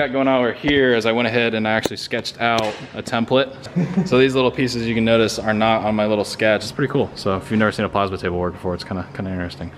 got going on over here is I went ahead and I actually sketched out a template. So these little pieces you can notice are not on my little sketch. It's pretty cool. So if you've never seen a plasma table work before, it's kind of interesting.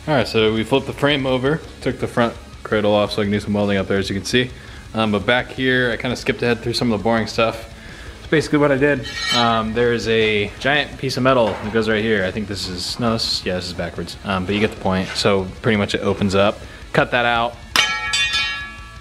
Alright, so we flipped the frame over, took the front cradle off so I can do some welding up there, as you can see. But back here, I kind of skipped ahead through some of the boring stuff. That's basically what I did. There's a giant piece of metal that goes right here. I think this is, no, this is backwards. But you get the point. So pretty much it opens up. Cut that out.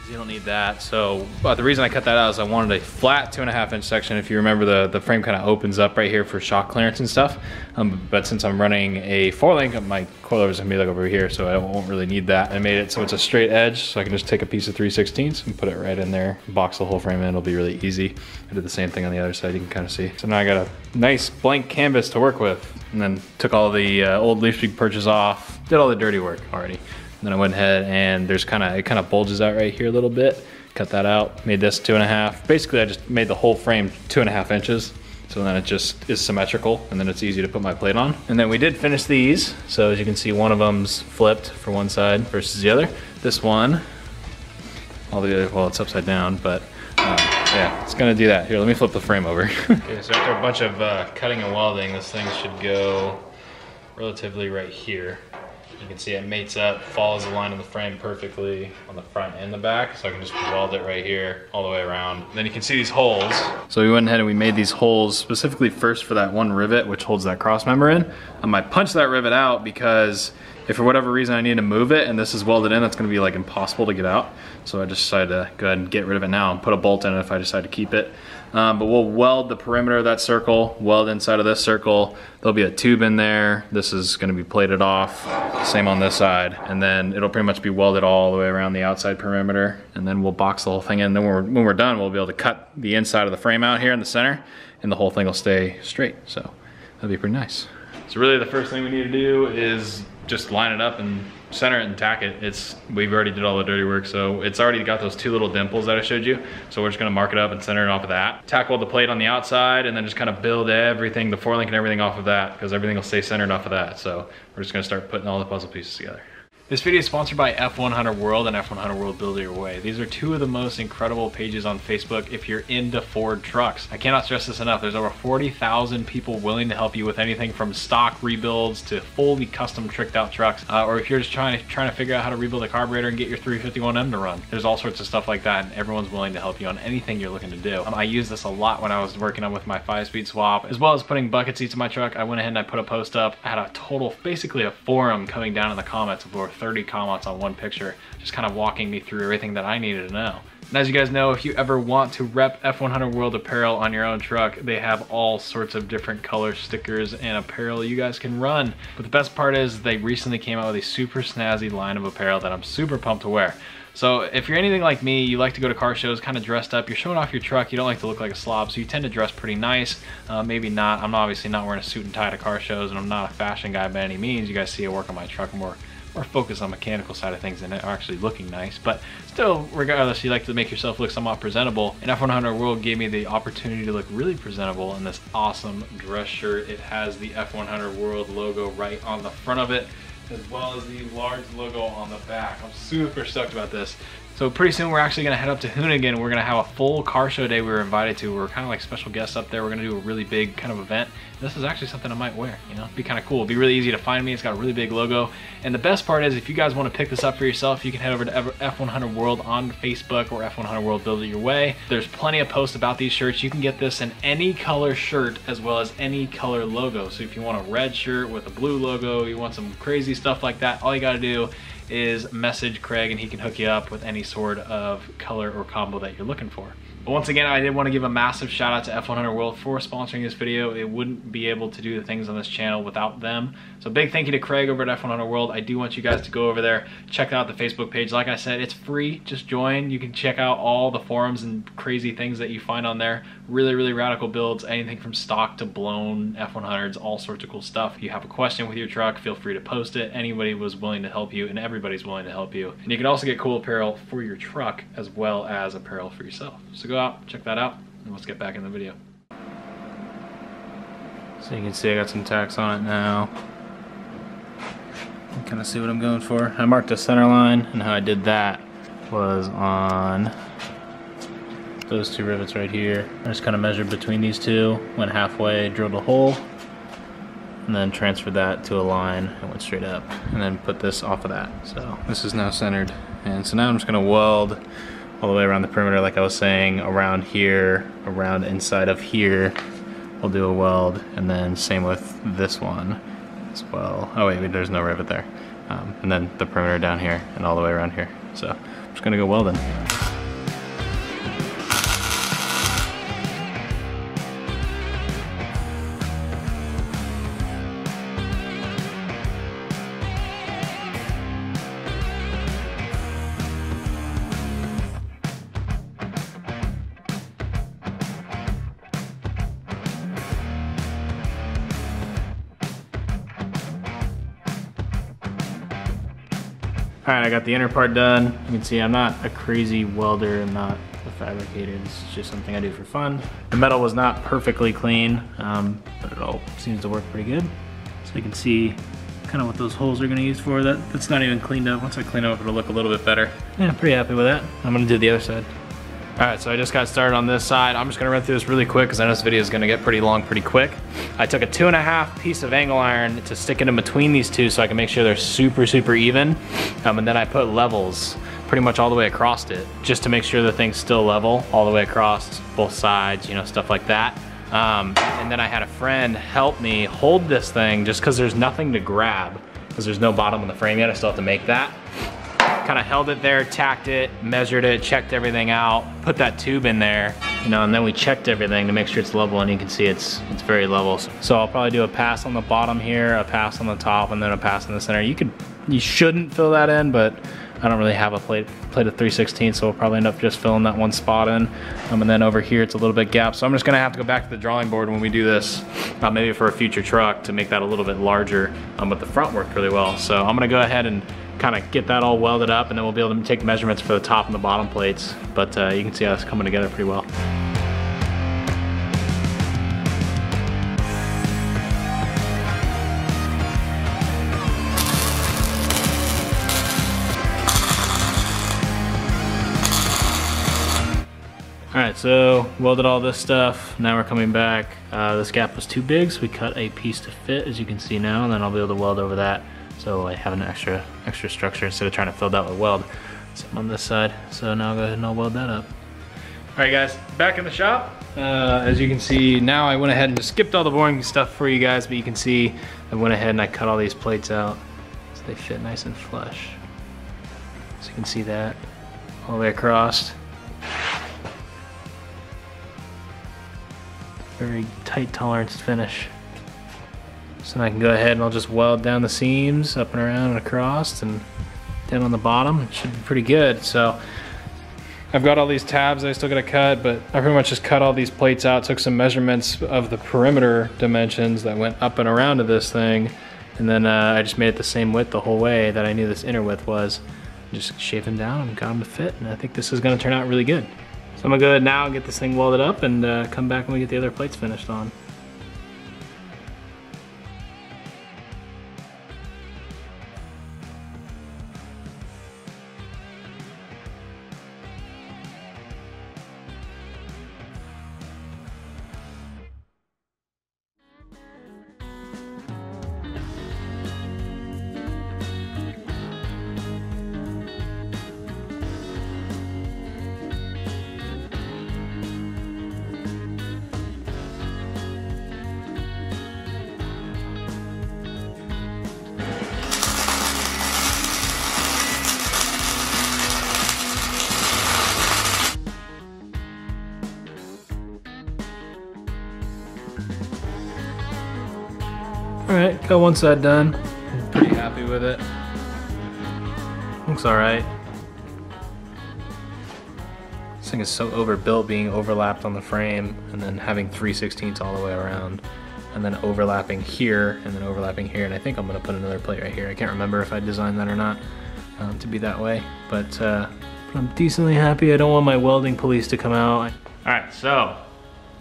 You don't need that. So the reason I cut that out is I wanted a flat 2.5 inch section. If you remember, the frame kind of opens up right here for shock clearance and stuff. But since I'm running a 4-link, my coilover is gonna be like over here, so I won't really need that. I made it so it's a straight edge, so I can just take a piece of 3/16 and put it right in there, box the whole frame in. It'll be really easy. I did the same thing on the other side, you can kind of see. So now I got a nice blank canvas to work with, and then took all the old leaf streak perches off, did all the dirty work already. And then I went ahead and it kind of bulges out right here a little bit. Cut that out, made this 2.5. Basically I just made the whole frame 2.5 inches. So then it just is symmetrical and then it's easy to put my plate on. And then we did finish these. So as you can see, one of them's flipped for one side versus the other. This one, all the other, well, it's upside down, but yeah, it's gonna do that. Here, let me flip the frame over. Okay, so after a bunch of cutting and welding, this thing should go relatively right here. You can see it mates up, follows the line of the frame perfectly on the front and the back, so I can just weld it right here all the way around. And then you can see these holes. So we went ahead and we made these holes specifically first for that one rivet which holds that cross member in. I punched that rivet out because if for whatever reason I need to move it and this is welded in, that's gonna be like impossible to get out. So I just decided to go ahead and get rid of it now and put a bolt in it if I decide to keep it. But we'll weld the perimeter of that circle, weld inside of this circle. There'll be a tube in there. This is gonna be plated off. Same on this side. And then it'll pretty much be welded all the way around the outside perimeter. And then we'll box the whole thing in. Then when we're done, we'll be able to cut the inside of the frame out here in the center and the whole thing will stay straight. So that'll be pretty nice. So really the first thing we need to do is just line it up and center it and tack it. We've already did all the dirty work, so it's already got those 2 little dimples that I showed you. So we're just gonna mark it up and center it off of that. Tack weld the plate on the outside and then just kind of build everything, the 4-link and everything off of that, because everything will stay centered off of that. So we're just gonna start putting all the puzzle pieces together. This video is sponsored by F100 World and F100 World Build It Your Way. These are 2 of the most incredible pages on Facebook if you're into Ford trucks. I cannot stress this enough. There's over 40,000 people willing to help you with anything from stock rebuilds to fully custom tricked out trucks. Or if you're just trying to figure out how to rebuild a carburetor and get your 351M to run. There's all sorts of stuff like that and everyone's willing to help you on anything you're looking to do. I use this a lot when I was working on with my 5-speed swap, as well as putting bucket seats in my truck. I went ahead and I put a post up. I had a total, basically a forum coming down in the comments of over 30 comments on one picture, just kind of walking me through everything that I needed to know. And as you guys know, if you ever want to rep F100 World apparel on your own truck, they have all sorts of different color stickers and apparel you guys can run. But the best part is they recently came out with a super snazzy line of apparel that I'm super pumped to wear. So if you're anything like me, you like to go to car shows kind of dressed up, you're showing off your truck, you don't like to look like a slob, so you tend to dress pretty nice. Maybe not, I'm obviously not wearing a suit and tie to car shows, and I'm not a fashion guy by any means. You guys see I work on my truck more focused on mechanical side of things than actually looking nice. But still, regardless, you like to make yourself look somewhat presentable. And F100 World gave me the opportunity to look really presentable in this awesome dress shirt. It has the F100 World logo right on the front of it, as well as the large logo on the back. I'm super stoked about this. So pretty soon we're actually gonna head up to Hoonigan. We're gonna have a full car show day we were invited to. We're kind of like special guests up there. We're gonna do a really big kind of event. This is actually something I might wear, you know? It'd be kind of cool. It'd be really easy to find me. It's got a really big logo. And the best part is if you guys wanna pick this up for yourself, you can head over to F100 World on Facebook or F100 World Build It Your Way. There's plenty of posts about these shirts. You can get this in any color shirt as well as any color logo. So if you want a red shirt with a blue logo, you want some crazy stuff like that, all you gotta do is message Craig and he can hook you up with any sort of color or combo that you're looking for. But once again, I did want to give a massive shout out to F100 World for sponsoring this video. It wouldn't be able to do the things on this channel without them. So big thank you to Craig over at F100 World. I do want you guys to go over there, check out the Facebook page. Like I said, it's free, just join. You can check out all the forums and crazy things that you find on there. Really, really radical builds, anything from stock to blown F100s, all sorts of cool stuff. If you have a question with your truck, feel free to post it. Anybody was willing to help you, and everybody's willing to help you. And you can also get cool apparel for your truck as well as apparel for yourself. So go out, check that out, and let's get back in the video. So you can see I got some tacks on it now. You kind of see what I'm going for. I marked a center line, and how I did that was on those two rivets right here. I just kind of measured between these two, went halfway, drilled a hole, and then transferred that to a line and went straight up, and then put this off of that. So this is now centered, and so now I'm just gonna weld all the way around the perimeter, like I was saying, around here, around inside of here. We'll do a weld, and then same with this one as well. Oh wait, there's no rivet there. And then the perimeter down here and all the way around here. So I'm just gonna go welding. Alright, I got the inner part done. You can see I'm not a crazy welder, I'm not a fabricator, this is just something I do for fun. The metal was not perfectly clean, but it all seems to work pretty good. So you can see kind of what those holes are going to use for. That's not even cleaned up. Once I clean up, it'll look a little bit better. Yeah, I'm pretty happy with that. I'm going to do the other side. Alright, so I just got started on this side. I'm just gonna run through this really quick because I know this video is gonna get pretty long pretty quick. I took a 2.5 piece of angle iron to stick it in between these two so I can make sure they're super even. And then I put levels pretty much all the way across it just to make sure the thing's still level all the way across both sides, you know, stuff like that. And then I had a friend help me hold this thing just because there's nothing to grab because there's no bottom on the frame yet. I still have to make that. Kind of held it there, tacked it, measured it, checked everything out, put that tube in there, you know, and then we checked everything to make sure it's level, and you can see it's very level. So I'll probably do a pass on the bottom here, a pass on the top, and then a pass in the center. You shouldn't fill that in, but I don't really have a plate of 3/16, so we'll probably end up just filling that one spot in. And then over here it's a little bit gapped, so I'm just gonna have to go back to the drawing board when we do this, maybe for a future truck to make that a little bit larger, but the front worked really well. So I'm gonna go ahead and kind of get that all welded up, and then we'll be able to take measurements for the top and the bottom plates. But you can see how it's coming together pretty well. Alright, so welded all this stuff. Now we're coming back. This gap was too big, so we cut a piece to fit, as you can see now, and then I'll be able to weld over that. So I have an extra structure instead of trying to fill that with weld. So I'm on this side. So now I'll go ahead and I'll weld that up. All right guys, back in the shop. As you can see, now I went ahead and just skipped all the boring stuff for you guys, but you can see I went ahead and I cut all these plates out so they fit nice and flush. So you can see that all the way across. Very tight tolerance finish. So then I can go ahead and I'll just weld down the seams up and around and across and down on the bottom. It should be pretty good. So I've got all these tabs I still gotta cut, but I pretty much just cut all these plates out, took some measurements of the perimeter dimensions that went up and around to this thing, and then I just made it the same width the whole way that I knew this inner width was. Just shaved them down and got them to fit, and I think this is gonna turn out really good. So I'm gonna go ahead now and get this thing welded up and come back when we get the other plates finished on. Alright, got one side done. I'm pretty happy with it. Looks alright. This thing is so overbuilt, being overlapped on the frame and then having 3/16 all the way around and then overlapping here and then overlapping here, and I think I'm going to put another plate right here. I can't remember if I designed that or not, to be that way, but I'm decently happy. I don't want my welding police to come out. All right, so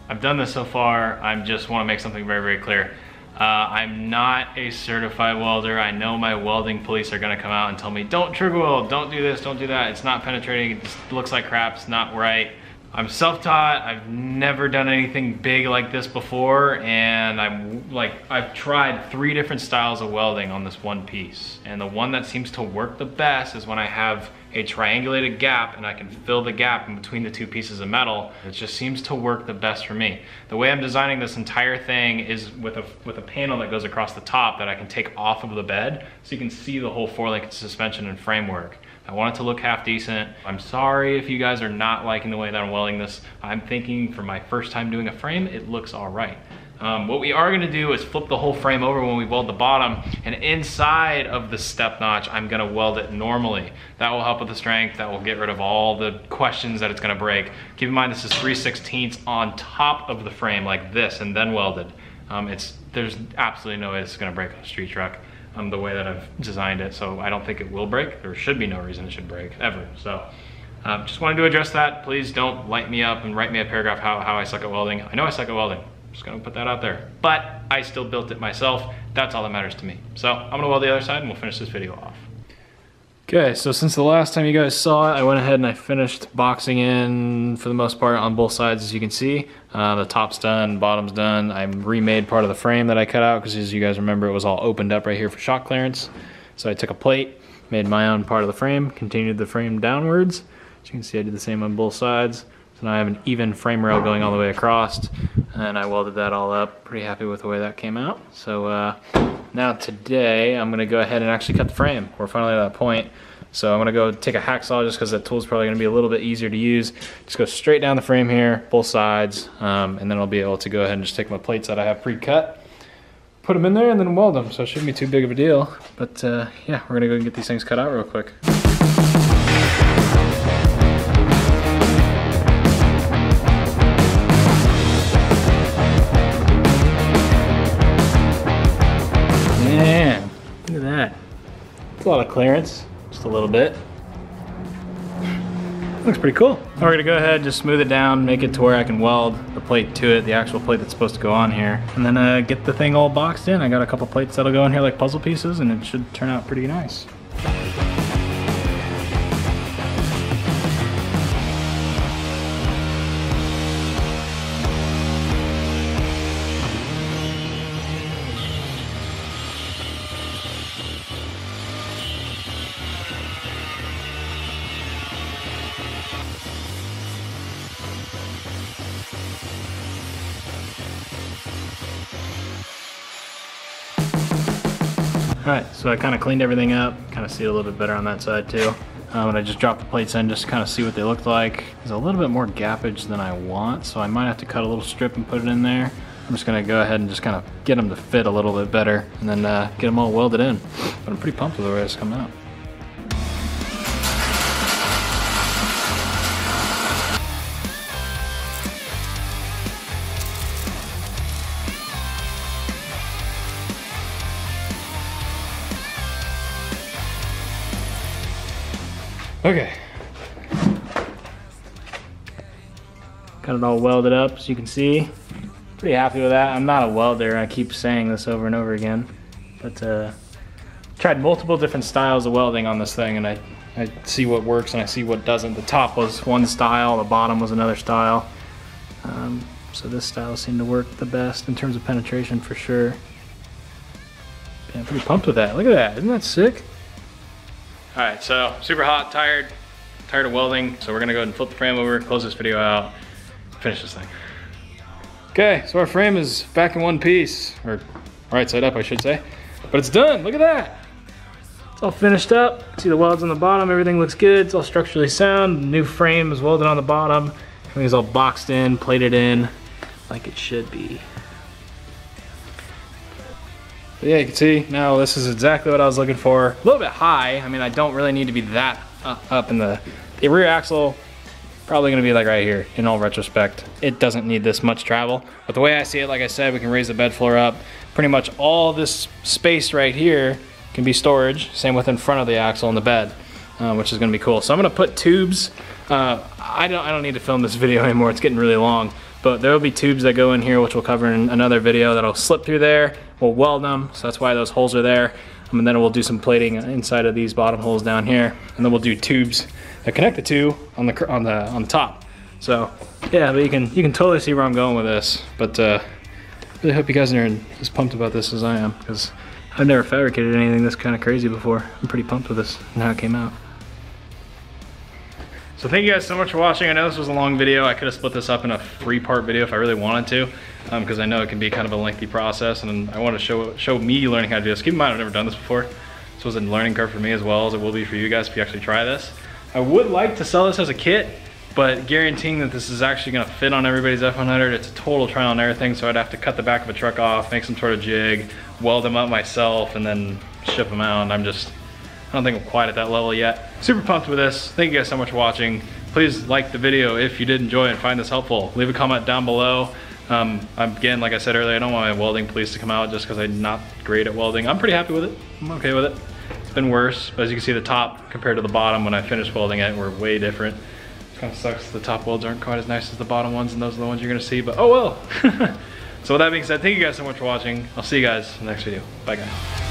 I've done this so far. I just want to make something very, very clear. I'm not a certified welder. I know my welding police are gonna come out and tell me, don't trigger weld, don't do this, don't do that. It's not penetrating, it just looks like crap, it's not right. I'm self-taught, I've never done anything big like this before, and I've tried 3 different styles of welding on this one piece. And the one that seems to work the best is when I have a triangulated gap and I can fill the gap in between the 2 pieces of metal. It just seems to work the best for me. The way I'm designing this entire thing is with a panel that goes across the top that I can take off of the bed so you can see the whole 4-link suspension and framework. I want it to look half decent. I'm sorry if you guys are not liking the way that I'm welding this. I'm thinking for my first time doing a frame, it looks all right. What we are gonna do is flip the whole frame over when we weld the bottom, and inside of the step notch, I'm gonna weld it normally. That will help with the strength, that will get rid of all the questions that it's gonna break. Keep in mind this is 3/16 on top of the frame like this and then welded. There's absolutely no way this is gonna break on a street truck. The way that I've designed it, so I don't think it will break. There should be no reason it should break, ever. So, just wanted to address that. Please don't light me up and write me a paragraph how I suck at welding. I know I suck at welding. I'm just gonna put that out there. But I still built it myself. That's all that matters to me. So, I'm gonna weld the other side and we'll finish this video off. Okay, so since the last time you guys saw it, I went ahead and I finished boxing in for the most part on both sides, as you can see. The top's done, bottom's done. I remade part of the frame that I cut out because, as you guys remember, it was all opened up right here for shock clearance. So I took a plate, made my own part of the frame, continued the frame downwards. As you can see, I did the same on both sides. So now I have an even frame rail going all the way across, and I welded that all up. Pretty happy with the way that came out. So now today, I'm gonna go ahead and actually cut the frame. We're finally at that point. So I'm gonna go take a hacksaw just because that tool's probably gonna be a little bit easier to use. Just go straight down the frame here, both sides, and then I'll be able to go ahead and just take my plates that I have pre-cut, put them in there, and then weld them. So it shouldn't be too big of a deal. But yeah, we're gonna go and get these things cut out real quick. Man, look at that. It's a lot of clearance. Just a little bit. Looks pretty cool. Now we're gonna go ahead, just smooth it down, make it to where I can weld the plate to it, the actual plate that's supposed to go on here, and then get the thing all boxed in. I got a couple plates that'll go in here like puzzle pieces, and it should turn out pretty nice. Alright, so I kind of cleaned everything up, kind of see it a little bit better on that side too. And I just dropped the plates in just to kind of see what they looked like. There's a little bit more gappage than I want, so I might have to cut a little strip and put it in there. I'm just going to go ahead and just kind of get them to fit a little bit better and then get them all welded in. But I'm pretty pumped with the way it's come out. Okay. Got it all welded up, as you can see. Pretty happy with that. I'm not a welder, I keep saying this over and over again. But tried multiple different styles of welding on this thing, and I see what works and I see what doesn't. The top was one style, the bottom was another style. So this style seemed to work the best in terms of penetration for sure. Yeah, I'm pretty pumped with that. Look at that, isn't that sick? All right, so super hot, tired of welding. So we're gonna go ahead and flip the frame over, close this video out, finish this thing. Okay, so our frame is back in one piece, or right side up, I should say. But it's done, look at that. It's all finished up. See the welds on the bottom, everything looks good. It's all structurally sound. The new frame is welded on the bottom. Everything's all boxed in, plated in, like it should be. But yeah, you can see now this is exactly what I was looking for. A little bit high. I mean, I don't really need to be that up in the rear axle. Probably gonna be like right here in all retrospect. It doesn't need this much travel. But the way I see it, like I said, we can raise the bed floor up. Pretty much all this space right here can be storage. Same with in front of the axle and the bed. which is gonna be cool. So I'm gonna put tubes. I don't need to film this video anymore. It's getting really long. But there will be tubes that go in here, which we'll cover in another video, that'll slip through there. We'll weld them, so that's why those holes are there. And then we'll do some plating inside of these bottom holes down here. And then we'll do tubes that connect the two on the top. So yeah, but you can totally see where I'm going with this. But really hope you guys are as pumped about this as I am, because I've never fabricated anything this kind of crazy before. I'm pretty pumped with this and how it came out. So thank you guys so much for watching. I know this was a long video. I could have split this up in a 3-part video if I really wanted to, because I know it can be kind of a lengthy process, and I want to show me learning how to do this. Keep in mind, I've never done this before. This was a learning curve for me as well as it will be for you guys if you actually try this. I would like to sell this as a kit, but guaranteeing that this is actually going to fit on everybody's F100, it's a total trial and error thing, so I'd have to cut the back of a truck off, make some sort of jig, weld them up myself, and then ship them out. And I don't think I'm quite at that level yet. Super pumped with this. Thank you guys so much for watching. Please like the video if you did enjoy and find this helpful. Leave a comment down below. Again, like I said earlier, I don't want my welding police to come out just because I'm not great at welding. I'm pretty happy with it. I'm okay with it. It's been worse, but as you can see, the top compared to the bottom when I finished welding it were way different. It kind of sucks the top welds aren't quite as nice as the bottom ones, and those are the ones you're gonna see, but oh well. So with that being said, thank you guys so much for watching. I'll see you guys in the next video. Bye guys.